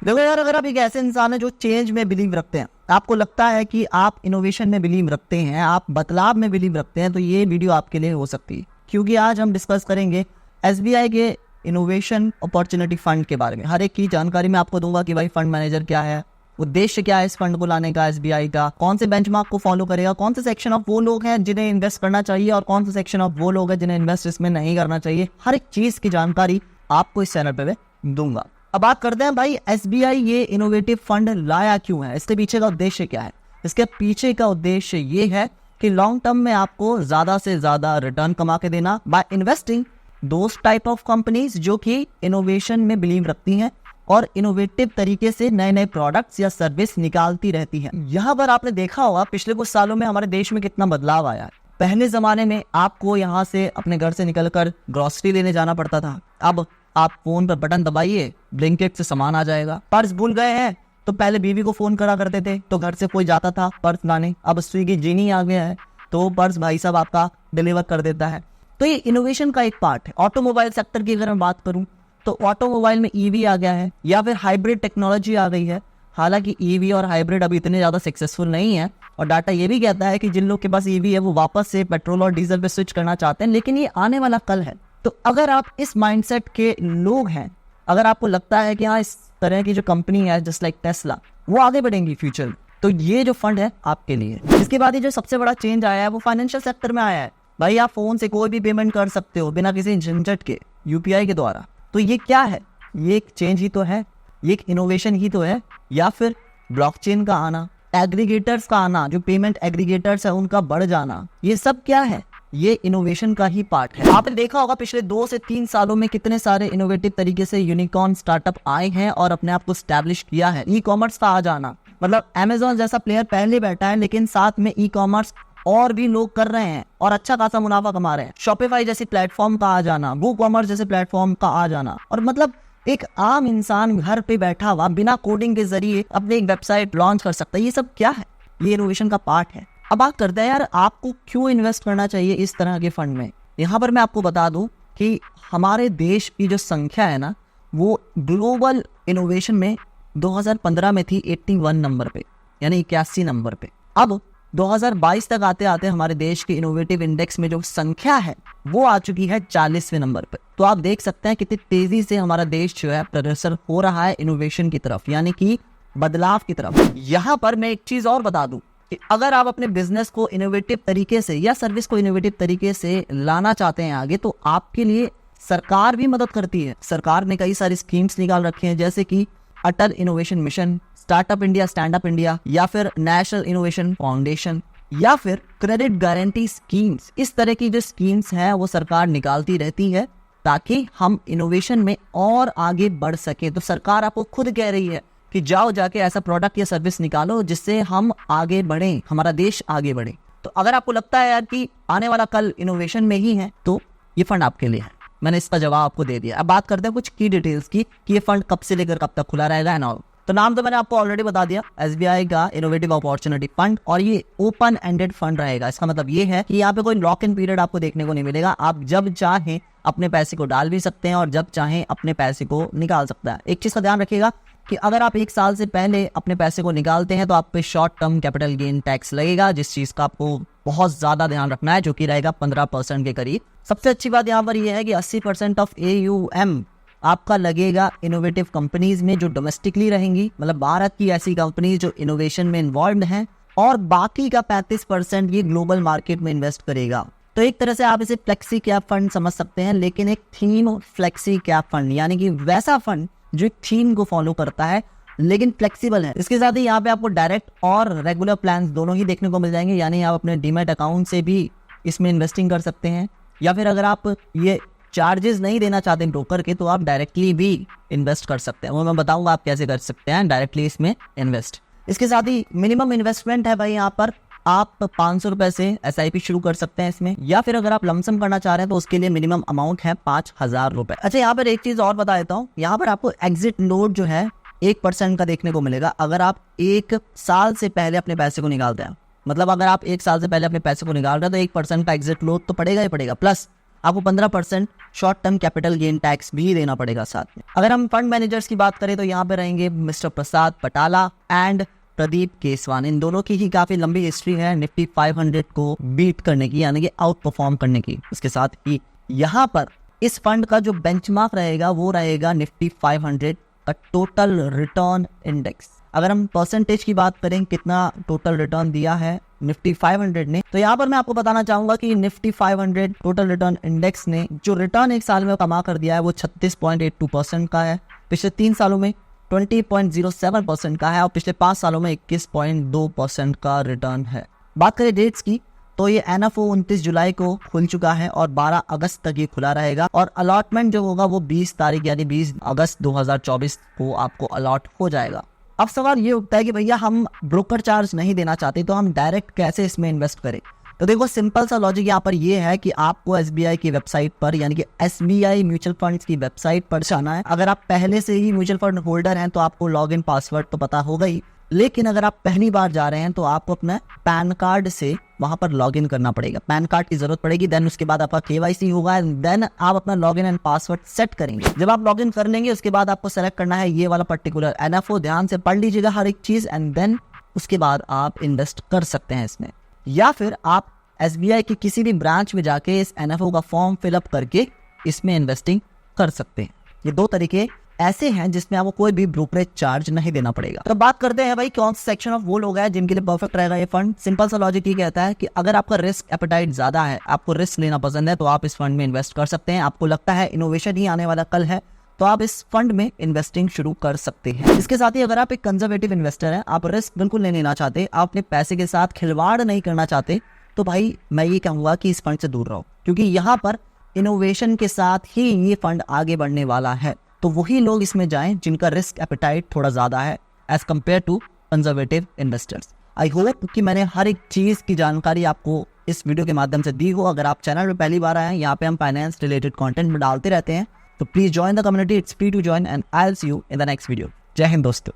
देखो यार, अगर आप एक ऐसे इंसान है जो चेंज में बिलीव रखते हैं, आपको लगता है कि आप इनोवेशन में बिलीव रखते हैं, आप बदलाव में बिलीव रखते हैं, तो ये वीडियो आपके लिए हो सकती है। क्योंकि आज हम डिस्कस करेंगे एसबीआई के इनोवेशन अपॉर्चुनिटी फंड के बारे में। हर एक की जानकारी मैं आपको दूंगा कि भाई फंड मैनेजर क्या है, उद्देश्य क्या है इस फंड को लाने का एसबीआई का, कौन से बेंचमार्क को फॉलो करेगा, कौन से सेक्शन ऑफ वो लोग हैं जिन्हें इन्वेस्ट करना चाहिए और कौन से सेक्शन ऑफ वो लोग हैं जिन्हें इन्वेस्ट इसमें नहीं करना चाहिए। हर एक चीज की जानकारी आपको इस चैनल पे मैं दूंगा। अब बात करते हैं भाई एसबीआई ये इनोवेटिव फंड लाया क्यों है, इसके पीछे का उद्देश्य क्या है। इसके पीछे का उद्देश्य ये है कि लॉन्ग टर्म में आपको ज्यादा से ज्यादा रिटर्न कमा के देना by investing those type of companies जो कि इनोवेशन में बिलीव रखती हैं और इनोवेटिव तरीके से नए नए प्रोडक्ट्स या सर्विस निकालती रहती हैं। यहाँ पर आपने देखा होगा पिछले कुछ सालों में हमारे देश में कितना बदलाव आया है। पहले जमाने में आपको यहाँ से अपने घर से निकलकर ग्रोसरी लेने जाना पड़ता था, अब आप फोन पर बटन दबाइए, ब्लिंकिट से सामान आ जाएगा। पर्स भूल गए हैं तो पहले बीवी को फोन करा करते थे तो घर से कोई जाता था पर्स लाने, अब स्विगी जीनी आ गया है तो पर्स भाई साहब आपका डिलीवर कर देता है। तो ये इनोवेशन का एक पार्ट है। ऑटोमोबाइल सेक्टर की अगर मैं बात करूं तो ऑटोमोबाइल में ईवी आ गया है या फिर हाइब्रिड टेक्नोलॉजी आ गई है। हालांकि ईवी और हाइब्रिड अभी इतने ज्यादा सक्सेसफुल नहीं है और डाटा ये भी कहता है कि जिन लोग के पास ईवी है वो वापस से पेट्रोल और डीजल पे स्विच करना चाहते हैं, लेकिन ये आने वाला कल है। तो अगर आप इस माइंडसेट के लोग हैं, अगर आपको लगता है कि हाँ इस तरह की जो कंपनी है जस्ट लाइक टेस्ला वो आगे बढ़ेंगी फ्यूचर में, तो ये जो फंड है आपके लिए। इसके बाद ये जो सबसे बड़ा चेंज आया है वो फाइनेंशियल सेक्टर में आया है। भाई आप फोन से कोई भी पेमेंट कर सकते हो बिना किसी झंझट के, यूपीआई के द्वारा। तो ये क्या है, ये एक चेंज ही तो है, ये एक इनोवेशन ही तो है। या फिर ब्लॉकचेन का आना, एग्रीगेटर्स का आना, जो पेमेंट एग्रीगेटर्स है उनका बढ़ जाना, ये सब क्या है, ये इनोवेशन का ही पार्ट है। आपने देखा होगा पिछले 2 से 3 सालों में कितने सारे इनोवेटिव तरीके से यूनिकॉर्न स्टार्टअप आए हैं और अपने आप को स्टैब्लिश किया है। ई कॉमर्स का आ जाना, मतलब अमेजोन जैसा प्लेयर पहले बैठा है लेकिन साथ में ई कॉमर्स और भी लोग कर रहे हैं और अच्छा खासा मुनाफा कमा रहे हैं। शॉपिफाई जैसी प्लेटफॉर्म का आ जाना, वो कॉमर्स जैसे प्लेटफॉर्म का आ जाना, और मतलब एक आम इंसान घर पे बैठा हुआ बिना कोडिंग के जरिए अपनी एक वेबसाइट लॉन्च कर सकता है। ये सब क्या है, ये इनोवेशन का पार्ट है। अब बात करते हैं यार आपको क्यों इन्वेस्ट करना चाहिए इस तरह के फंड में। यहाँ पर मैं आपको बता दूं कि हमारे देश की जो संख्या है ना वो ग्लोबल इनोवेशन में 2015 में थी 81 नंबर पे, यानी 81 नंबर पे। अब 2022 तक आते आते हमारे देश के इनोवेटिव इंडेक्स में जो संख्या है वो आ चुकी है 40वें नंबर पे। तो आप देख सकते हैं कितनी तेजी से हमारा देश जो है प्रगति हो रहा है इनोवेशन की तरफ, यानी कि बदलाव की तरफ। यहाँ पर मैं एक चीज और बता दूं कि अगर आप अपने बिजनेस को इनोवेटिव तरीके से या सर्विस को इनोवेटिव तरीके से लाना चाहते हैं आगे, तो आपके लिए सरकार भी मदद करती है। सरकार ने कई सारी स्कीम्स निकाल रखे हैं जैसे कि Atal innovation mission, startup India, stand up India, या फिर नेशनल इनोवेशन फाउंडेशन, या फिर क्रेडिट गारंटी स्कीम्स। इस तरह की जो स्कीम्स हैं वो सरकार निकालती रहती है ताकि हम इनोवेशन में और आगे बढ़ सके। तो सरकार आपको खुद कह रही है कि जाओ जाके ऐसा प्रोडक्ट या सर्विस निकालो जिससे हम आगे बढ़ें, हमारा देश आगे बढ़े। तो अगर आपको लगता है यार कि आने वाला कल इनोवेशन में ही है तो ये फंड आपके लिए है। मैंने इसका जवाब आपको दे दिया। अब बात करते हैं कुछ की डिटेल्स की कि ये फंड कब से लेकर कब तक खुला रहेगा एंड ऑल। तो नाम तो मैंने आपको ऑलरेडी बता दिया, एसबीआई का इनोवेटिव अपॉर्चुनिटी फंड, और ये ओपन एंडेड फंड रहेगा। इसका मतलब ये है कि यहाँ पे कोई लॉक इन पीरियड आपको देखने को नहीं मिलेगा। आप जब चाहें अपने पैसे को डाल भी सकते हैं और जब चाहें अपने पैसे को निकाल सकता है। एक चीज का ध्यान रखिएगा कि अगर आप 1 साल से पहले अपने पैसे को निकालते हैं तो आप पे short term capital gain tax लगेगा, जिस चीज का आपको बहुत ज्यादा ध्यान रखना है, जो कि रहेगा 15% के करीब। सबसे अच्छी बात यहाँ पर यह है कि 80% ऑफ AUM आपका लगेगा इनोवेटिव कंपनीज में जो डोमेस्टिकली रहेंगी, मतलब भारत की ऐसी कंपनीज जो इनोवेशन में इन्वॉल्व हैं, और बाकी का 35% ये ग्लोबल मार्केट में इन्वेस्ट करेगा। तो एक तरह से आप इसे फ्लेक्सी कैप फंड समझ सकते हैं, लेकिन एक थीम फ्लेक्सी कैप फंड, यानी कि वैसा फंड जो एक थीम को फॉलो करता है लेकिन फ्लेक्सिबल है। इसके साथ ही यहाँ पे आपको डायरेक्ट और रेगुलर प्लान्स दोनों ही देखने को मिल जाएंगे, यानी आप अपने डीमैट अकाउंट से भी इसमें इन्वेस्टिंग कर सकते हैं, या फिर अगर आप ये चार्जेस नहीं देना चाहते ब्रोकर के तो आप डायरेक्टली भी इन्वेस्ट कर सकते हैं। वो मैं बताऊंगा आप कैसे कर सकते हैं डायरेक्टली इसमें इन्वेस्ट। इसके साथ ही मिनिमम इन्वेस्टमेंट है भाई, यहाँ पर आप 500 रुपए से SIP शुरू कर सकते हैं इसमें, या फिर अगर आप लमसम करना चाह रहे हैं तो उसके लिए मिनिमम अमाउंट है 5000 रुपए। अच्छा, यहाँ पर एक चीज और बता देता हूँ, यहाँ पर आपको एग्जिट नोट जो है 1% का देखने को मिलेगा अगर आप 1 साल से पहले अपने पैसे को निकालते हैं। मतलब अगर आप 1 साल से पहले अपने पैसे को निकाल रहे हैं तो 1% का एग्जिट लोड तो पड़ेगा ही पड़ेगा, प्लस आपको 15% short term capital gain tax भी देना पड़ेगा साथ में। अगर हम फंड मैनेजर्स की बात करें तो यहाँ पे रहेंगे मिस्टर प्रसाद पटाला एंड प्रदीप केसवान। इन दोनों की ही काफी लंबी हिस्ट्री है निफ्टी 500 को बीट करने की, यानी कि आउट परफॉर्म करने की। उसके साथ ही यहाँ पर इस फंड का जो बेंचमार्क रहेगा वो रहेगा निफ्टी 500 का टोटल रिटर्न इंडेक्स। अगर हम परसेंटेज की बात करें कितना टोटल रिटर्न दिया है निफ्टी 500 ने, तो यहाँ पर मैं आपको बताना चाहूंगा कि निफ्टी 500 टोटल रिटर्न इंडेक्स ने जो रिटर्न एक साल में कमा कर दिया है वो 36.82% का है। पिछले 3 सालों में 20.07% का है और पिछले 5 सालों में 21.2% का रिटर्न है। बात करें डेट्स की तो ये NFO 29 जुलाई को खुल चुका है और 12 अगस्त तक ये खुला रहेगा और अलॉटमेंट जो होगा वो 20 तारीख यानी 20 अगस्त 2024 को आपको अलॉट हो जाएगा। अब सवाल ये उठता है कि भैया हम ब्रोकर चार्ज नहीं देना चाहते तो हम डायरेक्ट कैसे इसमें इन्वेस्ट करें। तो देखो सिंपल सा लॉजिक यहाँ पर ये है कि आपको SBI की वेबसाइट पर यानी कि SBI म्यूचुअल फंड्स की वेबसाइट पर जाना है। अगर आप पहले से ही म्यूचुअल फंड होल्डर हैं तो आपको लॉगिन पासवर्ड तो पता होगा ही, लेकिन अगर आप पहली बार जा रहे हैं तो आपको अपना पैन कार्ड से वहां पर लॉगिन करना पड़ेगा। पैन कार्ड की जरूरत पड़ेगी, देन उसके बाद आपका KYC होगा एंड देन आप अपना लॉगिन एंड पासवर्ड सेट करेंगे। जब आप लॉगिन कर लेंगे उसके बाद आपको सेलेक्ट करना है ये वाला पर्टिकुलर NFO। ध्यान से पढ़ लीजिएगा हर एक चीज एंड देन उसके बाद आप इन्वेस्ट कर सकते हैं इसमें, या फिर आप SBI की किसी भी ब्रांच में जाके इस NFO का फॉर्म फिलअप करके इसमें इन्वेस्टिंग कर सकते हैं। ये 2 तरीके ऐसे हैं जिसमें आपको कोई भी ब्रोकरेज चार्ज नहीं देना पड़ेगा। तो बात करते हैं भाई कौन सा सेक्शन ऑफ वो लोग हैं जिनके लिए परफेक्ट रहेगा ये फंड। सिंपल सा लॉजिक ये कहता है कि अगर आपका रिस्क एपेटाइट ज्यादा है, आपको रिस्क लेना पसंद है, तो आप इस फंड में इन्वेस्ट कर सकते हैं। आपको लगता है इनोवेशन ही आने वाला कल है तो आप इस फंड में इन्वेस्टिंग शुरू कर सकते हैं। इसके साथ ही अगर आप एक कंजर्वेटिव इन्वेस्टर हैं, आप रिस्क बिल्कुल नहीं लेना चाहते, आप अपने पैसे के साथ खिलवाड़ नहीं करना चाहते, तो भाई मैं ये कहूंगा कि इस फंड से दूर रहो, क्योंकि यहाँ पर इनोवेशन के साथ ही ये फंड आगे बढ़ने वाला है। तो वही लोग इसमें जाएं जिनका रिस्क एपेटाइट थोड़ा ज्यादा है as compared to conservative investors. I hope कि मैंने हर एक चीज की जानकारी आपको इस वीडियो के माध्यम से दी हो। अगर आप चैनल पे पहली बार आए हैं, यहाँ पे हम फाइनेंस रिलेटेड कंटेंट में डालते रहते हैं, तो please join the community, it's free to join and I will see you in the next video. जय हिंद दोस्तों।